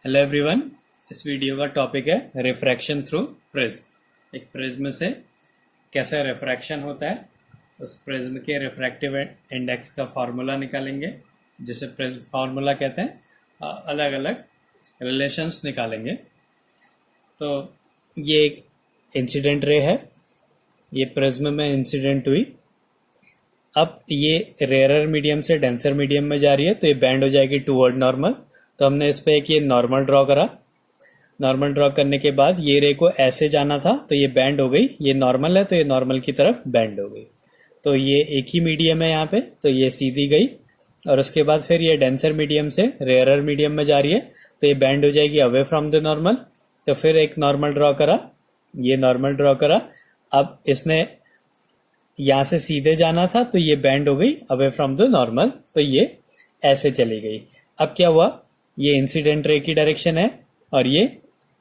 Hello everyone. इस video का topic है रिफ्रैक्शन थ्रू प्रिज्म। एक प्रिज्म से कैसे रिफ्रैक्शन होता है, उस प्रिज्म के रिफ्रैक्टिव इंडेक्स का फार्मूला निकालेंगे, जिसे प्रिज्म फार्मूला कहते हैं। अलग अलग रिलेशंस निकालेंगे। तो ये एक इंसिडेंट रे है, ये प्रिज्म में इंसिडेंट हुई। अब ये रेयरर मीडियम से डेंसर मीडियम में जा रही है, तो ये बैंड हो जाएगी टूवर्ड नॉर्मल। तो हमने इस पे एक ये नॉर्मल ड्रॉ करा। नॉर्मल ड्रॉ करने के बाद ये रे को ऐसे जाना था, तो ये बैंड हो गई। ये नॉर्मल है तो ये नॉर्मल की तरफ बैंड हो गई। तो ये एक ही मीडियम है यहाँ पे, तो ये सीधी गई। और उसके बाद फिर ये डेंसर मीडियम से रेयरर मीडियम में जा रही है, तो ये बैंड हो जाएगी अवे फ्रॉम द नॉर्मल। तो फिर एक नॉर्मल ड्रॉ करा, ये नॉर्मल ड्रॉ करा। अब इसने यहाँ से सीधे जाना था, तो ये बैंड हो गई अवे फ्रॉम द नॉर्मल, तो ये ऐसे चली गई। अब क्या हुआ, ये इंसिडेंट रे की डायरेक्शन है और ये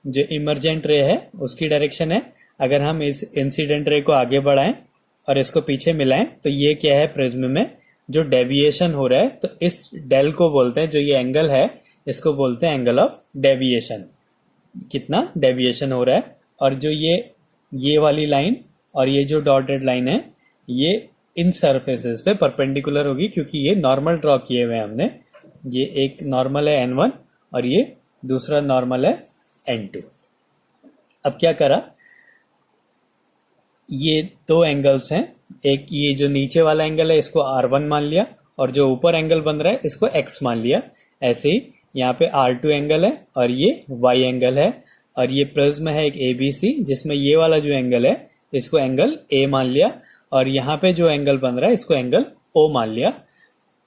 जो इमरजेंट रे है उसकी डायरेक्शन है। अगर हम इस इंसिडेंट रे को आगे बढ़ाएं और इसको पीछे मिलाएं, तो ये क्या है, प्रिज्म में जो डेविएशन हो रहा है, तो इस डेल को बोलते हैं, जो ये एंगल है इसको बोलते हैं एंगल ऑफ डेविएशन। कितना डेविएशन हो रहा है। और जो ये वाली लाइन और ये जो डॉटेड लाइन है, ये इन सरफेसेस पे परपेंडिकुलर होगी, क्योंकि ये नॉर्मल ड्रॉ किए हुए हैं हमने। ये एक नॉर्मल है n1 और ये दूसरा नॉर्मल है n2। अब क्या करा, ये दो एंगल्स हैं। एक ये जो नीचे वाला एंगल है इसको r1 मान लिया, और जो ऊपर एंगल बन रहा है इसको x मान लिया। ऐसे ही यहाँ पे r2 एंगल है और ये y एंगल है। और ये प्रिज्म है एक ABC, जिसमें ये वाला जो एंगल है इसको एंगल A मान लिया, और यहाँ पे जो एंगल बन रहा है इसको एंगल O मान लिया।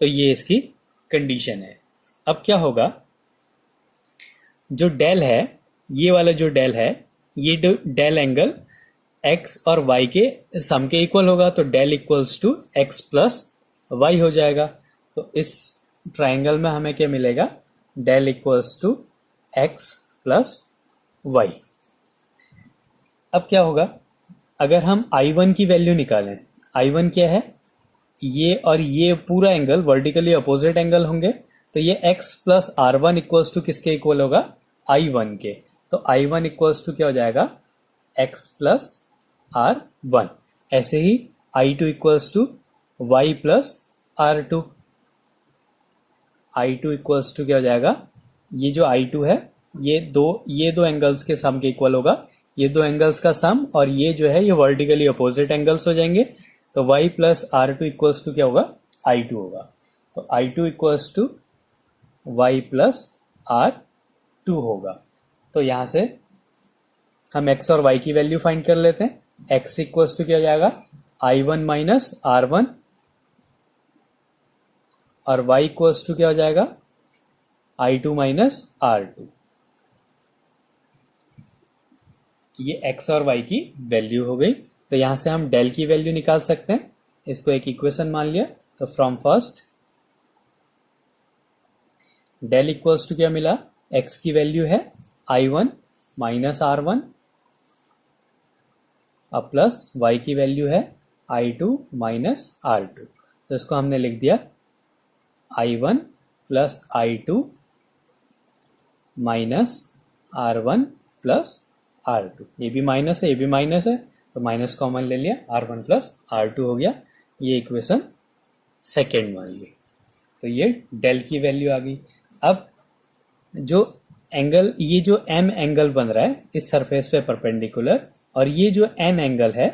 तो ये इसकी कंडीशन है। अब क्या होगा, जो डेल है, ये वाला जो डेल है, ये डेल एंगल x और y के सम के इक्वल होगा, तो del equals to x plus Y हो जाएगा। तो इस ट्राइंगल में हमें क्या मिलेगा, del equals to x plus Y. अब क्या होगा, अगर हम I1 की वैल्यू निकालें, I1 क्या है, ये और ये पूरा एंगल वर्टिकली अपोजिट एंगल होंगे, तो ये x plus r1 equals to किसके इक्वल होगा, I1 के। तो I1 इक्वल्स टू क्या हो जाएगा, x प्लस r1। ऐसे ही I2 equals to y plus r2। I2 equals to क्या हो जाएगा, ये जो I2 है ये दो एंगल्स के सम के इक्वल होगा। ये दो एंगल्स का सम और ये जो है ये वर्टिकली अपोजिट एंगल्स हो जाएंगे। तो y plus r2 equals to क्या होगा, I2 होगा। तो I2 equals to y plus r2 होगा। तो यहां से हम x और y की वैल्यू फाइंड कर लेते हैं। x इक्वल्स टू क्या हो जाएगा, I1 माइनस r1, और y इक्वल्स टू क्या हो जाएगा, I2 माइनस r2। ये x और y की वैल्यू हो गई। तो यहां से हम डेल की वैल्यू निकाल सकते हैं। इसको एक इक्वेशन मान लिया। तो from first del equals to क्या मिला, x की वैल्यू है I1 माइनस r1 और प्लस y की वैल्यू है I2 माइनस r2। तो इसको हमने लिख दिया I1 plus I2 minus r1 plus r2। ये भी माइनस है, ये भी माइनस है, तो माइनस कॉमन ले लिया, r1 प्लस r2 हो गया। ये इक्वेशन सेकेंड मान ली। तो ये डेल की वैल्यू आ गई। अब जो एंगल, ये जो m एंगल बन रहा है इस सरफेस पे परपेंडिकुलर, और ये जो n एंगल है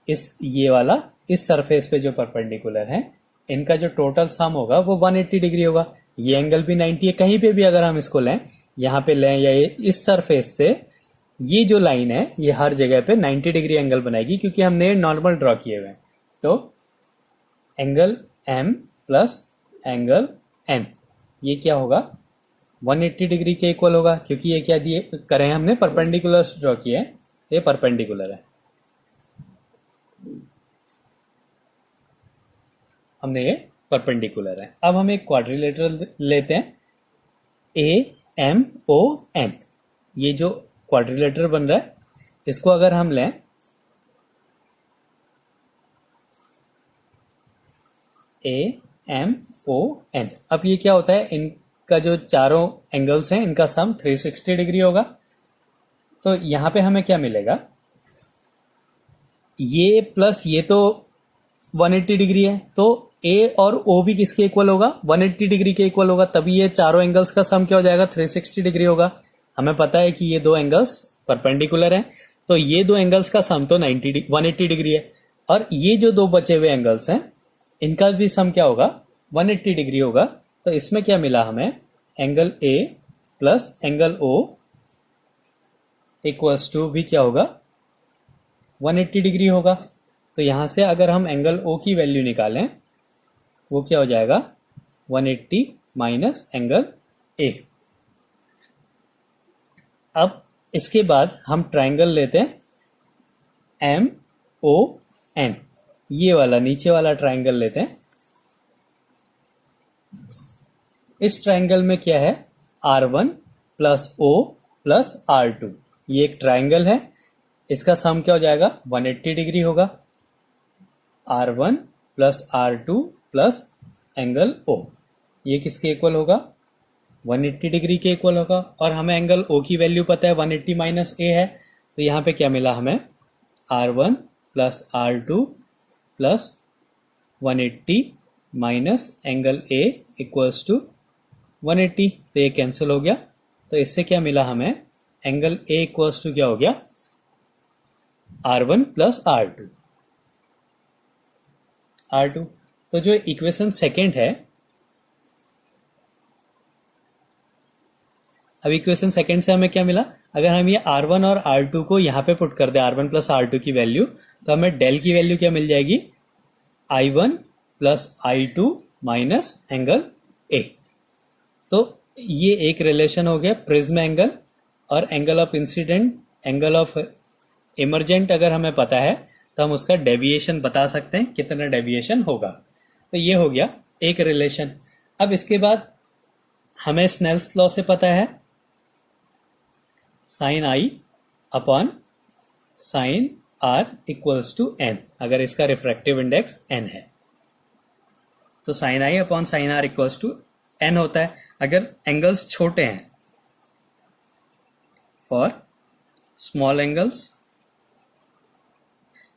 ये वाला इस सरफेस पे जो परपेंडिकुलर है, इनका जो टोटल सम होगा वो 180 डिग्री होगा। ये एंगल भी 90 है। कहीं पे भी अगर हम इसको लें, यहाँ पे लें या इस सरफेस से, ये जो लाइन है ये हर जगह पे 90 डिग्री एंगल बनाएगी, क्योंकि हमने नॉर्मल ड्रॉ किए हुए हैं। तो angle m plus angle n, ये क्या होगा, 180 डिग्री के इक्वल होगा, क्योंकि ये क्या दिए करें हमने, परपेंडिकुलर ड्रॉ किए हैं, ये परपेंडिकुलर है। हमने ये परपेंडिकुलर है। अब हम एक क्वाड्रिलेटरल लेते हैं, AMON। ये जो क्वाड्रिलेटरल बन रहा है, इसको अगर हम लें AMON, अब ये क्या होता है, इन का जो चारों एंगल्स हैं इनका सम 360 डिग्री होगा। तो यहां पे हमें क्या मिलेगा, ये प्लस ये तो 180 डिग्री है, तो ए और ओ भी किसके इक्वल होगा, 180 डिग्री के इक्वल होगा, तभी ये चारों एंगल्स का सम क्या हो जाएगा, 360 डिग्री होगा। हमें पता है कि ये दो एंगल्स परपेंडिकुलर हैं, तो ये दो एंगल्स का सम तो 180 डिग्री है, और ये जो दो बचे हुए एंगल्स हैं इनका भी सम क्या होगा, 180 डिग्री होगा। तो इसमें क्या मिला हमें, angle A plus angle O equals to भी क्या होगा, 180 डिग्री होगा। तो यहां से अगर हम एंगल ओ की वैल्यू निकालें वो क्या हो जाएगा, 180 माइनस एंगल ए। अब इसके बाद हम ट्राइंगल लेते हैं एम ओ एन, ये वाला नीचे वाला ट्राइंगल लेते हैं। इस ट्राइंगल में क्या है, R1 plus O plus R2, ये एक ट्राइंगल है, इसका सम क्या हो जाएगा, 180 डिग्री होगा। R1 plus R2 plus angle O, ये किसके इक्वल होगा, 180 डिग्री के इक्वल होगा। और हमें एंगल O की वैल्यू पता है 180 माइनस ए है, तो यहाँ पे क्या मिला हमें, R1 plus R2 plus 180 minus angle A equals to 180, तो ये कैंसिल हो गया। तो इससे क्या मिला हमें, एंगल A इक्वल्स टू क्या हो गया, R1 प्लस R2। तो जो इक्वेशन सेकेंड है, अब इक्वेशन सेकेंड से हमें क्या मिला, अगर हम ये R1 और R2 को यहां पे पुट कर दे, R1 प्लस R2 की वैल्यू, तो हमें डेल की वैल्यू क्या मिल जाएगी, I1 plus I2 minus angle A। तो ये एक रिलेशन हो गया प्रिज्म एंगल और angle of incident, angle of emergent अगर हमें पता है तो हम उसका डेविएशन बता सकते हैं, कितना डेविएशन होगा। तो ये हो गया एक रिलेशन। अब इसके बाद हमें स्नेल्स लॉ से पता है sine I upon sine R equals to N, अगर इसका रिफ्रैक्टिव इंडेक्स एन है तो sine I upon sine R equals to N होता है। अगर एंगल्स छोटे हैं, फॉर स्मॉल एंगल्स,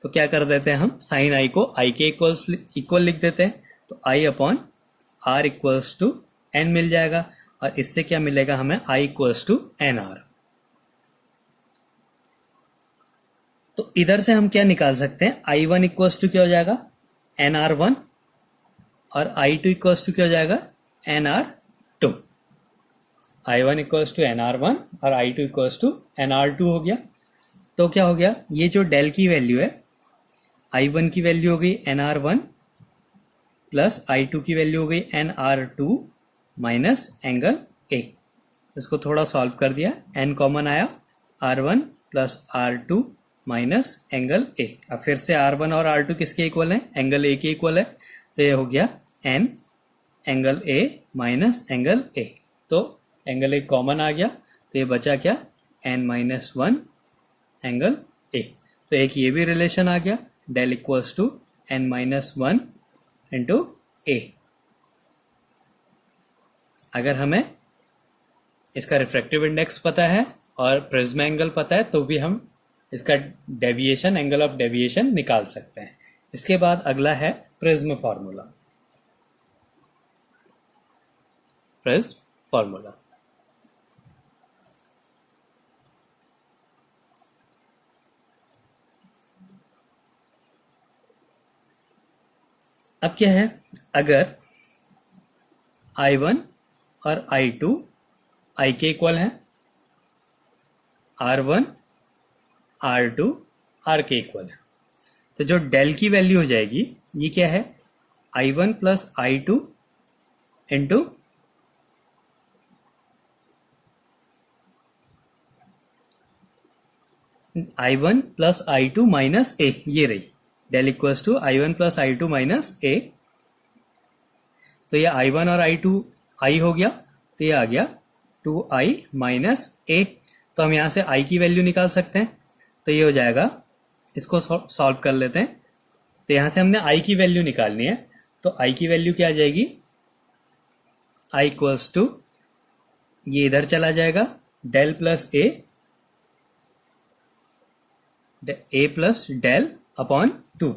तो क्या कर देते हैं हम, साइन आई को आई के इक्वल लिख देते हैं, तो I upon R equals to N मिल जाएगा। और इससे क्या मिलेगा हमें, I equals to N R. तो इधर से हम क्या निकाल सकते हैं, आई वन इक्वल्स टू क्या हो जाएगा, एन आर वन, और आई टू इक्वल्स टू क्या हो जाएगा, N R two. I one equals to N R one और I two equals to N R two हो गया। तो क्या हो गया, ये जो डेल की वैल्यू है, आई वन की वैल्यू हो गई N R one plus I two की वैल्यू हो गई N R two minus angle A. इसको थोड़ा सॉल्व कर दिया, एन कॉमन आया, R one plus R two minus angle A. अब फिर से आर वन और आर टू किसके इक्वल है, एंगल ए के इक्वल है, तो ये हो गया N angle A minus angle ए। तो एंगल ए कॉमन आ गया, तो ये बचा क्या, एन माइनस वन एंगल ए। तो एक ये भी रिलेशन आ गया, del equals to n minus one into a. अगर हमें इसका रिफ्रैक्टिव इंडेक्स पता है और प्रिज्म एंगल पता है तो भी हम इसका डेविएशन, एंगल ऑफ डेविएशन निकाल सकते हैं। इसके बाद अगला है प्रिज्म फॉर्मूला। प्रिज्म फॉर्मूला, अब क्या है, अगर I1 और I2 I के इक्वल है, R1 R2 R के इक्वल है, तो जो डेल की वैल्यू हो जाएगी ये क्या है, I1 plus I2 into I1 plus I2 minus a, ये रही del equals to I1 plus I2 minus a. तो ये I1 और I2 I हो गया, तो ये आ गया 2I माइनस ए। तो हम यहां से I की वैल्यू निकाल सकते हैं, तो ये हो जाएगा, इसको सॉल्व कर लेते हैं। तो यहां से हमने I की वैल्यू निकालनी है, तो I की वैल्यू क्या आ जाएगी, I इक्वल्स टू ये इधर चला जाएगा, डेल प्लस ए प्लस डेल अपॉन 2।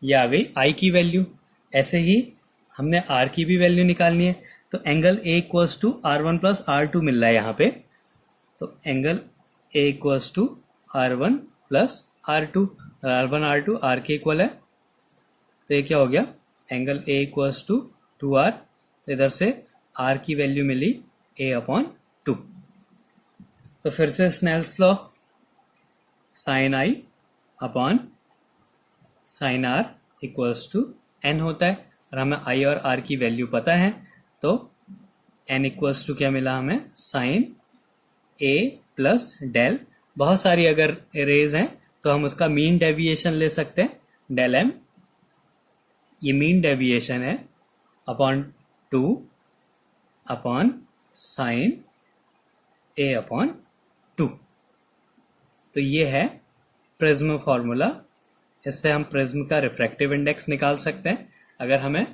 ये आ गई आई की वैल्यू। ऐसे ही हमने आर की भी वैल्यू निकालनी है, तो angle A equals to R1 plus R2 मिल रहा है यहाँ पे। तो angle A equals to R1 plus R2, R1 R2 R के इक्वल है, तो ये क्या हो गया, angle A equals to 2R। तो इधर से आर की वैल्यू मिली ए अपॉन 2। तो फिर से Snell's law, sine I upon sine R equals to N होता है, और हमें आई और आर की वैल्यू पता है, तो एन इक्वल्स टू क्या मिला हमें, साइन ए प्लस डेल। बहुत सारी अगर रेज हैं तो हम उसका मीन डेविएशन ले सकते हैं, डेल एम। ये मीन डेविएशन है अपॉन 2 अपॉन साइन ए अपॉन 2। तो ये है प्रिज्म फॉर्मूला। इससे हम प्रिज्म का रिफ्रैक्टिव इंडेक्स निकाल सकते हैं अगर हमें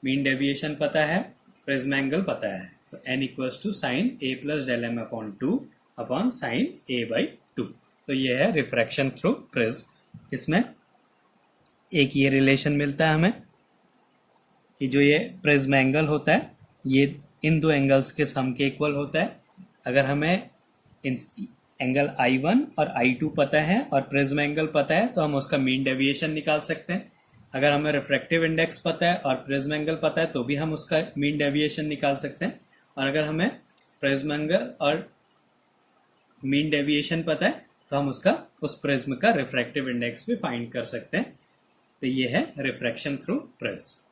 मीन डेविएशन पता है, प्रिज्म एंगल पता है। तो N equals to sine A plus del M upon 2 upon sine A by 2। तो ये है रिफ्रैक्शन थ्रू प्रिज्म। इसमें एक ये रिलेशन मिलता है हमें कि जो ये प्रिज्म एंगल होता है ये इन दो एंगल्स के सम के इक्वल होता है। अगर हमें एंगल I1 और I2 पता है और प्रिज्म एंगल पता है तो हम उसका मीन डेविएशन निकाल सकते हैं। अगर हमें रिफ्रैक्टिव इंडेक्स पता है और प्रिज्म एंगल पता है तो भी हम उसका मीन डेविएशन निकाल सकते हैं। और अगर हमें प्रिज्म एंगल और मीन डेविएशन पता है तो हम उसका उस प्रिज्म का रिफ्रैक्टिव इंडेक्स भी फाइंड कर सकते हैं। तो ये है रिफ्रैक्शन थ्रू प्रिज्म।